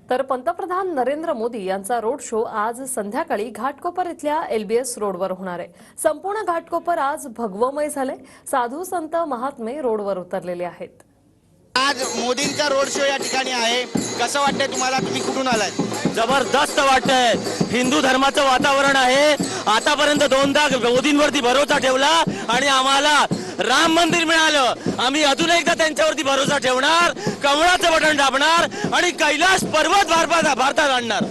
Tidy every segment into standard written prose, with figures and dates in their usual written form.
तर पंतप्रधान नरेंद्र मोदी यांचा रोड शो आज संध्याकाळी घाटकोपर इथल्या LBS रोडवर होणार आहे। संपूर्ण घाटकोपर आज भगवमय झाले। साधू संत महात्मे रोडवर उतरलेले आहेत। आज मोदींचा रोड शो या ठिकाणी आहे। कसं वाटतंय तुम्हाला? तुम्ही कुठून आलाय? जबरदस्त वाटतंय। हिंदू धर्माचं वातावरण आहे। आतापर्यंत दोनदा मोदींवरती भरोसा ठेवला आणि आम्हाला राम मंदिर मिळालं। आम्ही अजून एकदा त्यांच्यावरती भरोसा ठेवणार, कमळाचं बटन दाबणार आणि कैलास पर्वत भारतात आणणार।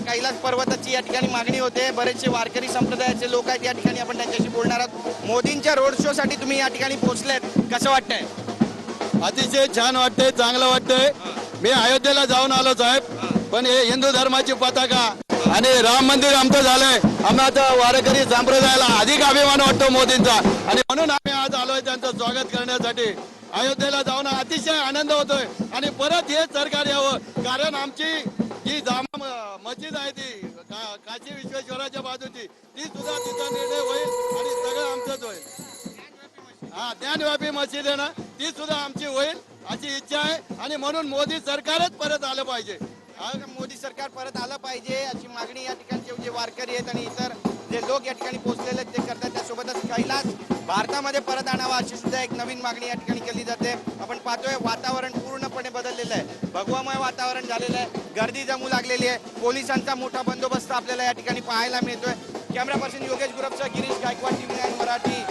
कैलास पर्वताची या ठिकाणी मागणी होते। बरेचसे वारकरी संप्रदायाचे लोक आहेत या ठिकाणी, आपण त्यांच्याशी बोलणार आहोत। मोदींच्या रोड शो साठी तुम्ही या ठिकाणी पोहोचलेत, कसं वाटतंय? अतिशय छान वाटतंय, चांगलं वाटतंय। मी अयोध्येला जाऊन आलो साहेब, पण हे हिंदू धर्माची पताका आणि राम मंदिर आमचं झालंय। आम्हाला वारकरी संप्रदायाला अधिक अभिमान वाटतो मोदींचा, आणि म्हणून आम्ही आज आलोय त्यांचं स्वागत करण्यासाठी। अयोध्येला जाऊन अतिशय आनंद होतोय आणि परत हे सरकार यावं, कारण आमची जी जामा मस्जिद आहे ती काशी विश्वेश्वराच्या बाजूची, ती सुद्धा तिचा निर्णय होईल आणि सगळं आमचंच होईल। ज्ञानव्यापी मस्जिद आहे ना, ती सुद्धा आमची होईल अशी इच्छा आहे, आणि म्हणून मोदी सरकारच परत आलं पाहिजे। मोदी सरकार परत आलं पाहिजे अशी मागणी या ठिकाणचे जे वारकरी आहेत आणि इतर जे लोक या ठिकाणी पोहोचलेले आहेत ते करतात। त्यासोबतच कैलास भारतामध्ये परत आणावा अशी सुद्धा एक नवीन मागणी या ठिकाणी केली जाते। आपण पाहतोय वातावरण पूर्णपणे बदललेलं आहे, भगवामय वातावरण झालेलं आहे, गर्दी जमू लागलेली आहे, पोलिसांचा मोठा बंदोबस्त आपल्याला या ठिकाणी पाहायला मिळतोय। कॅमेरा पर्सन योगेश गुरवसह गिरीश गायकवाड, TV9 मराठी।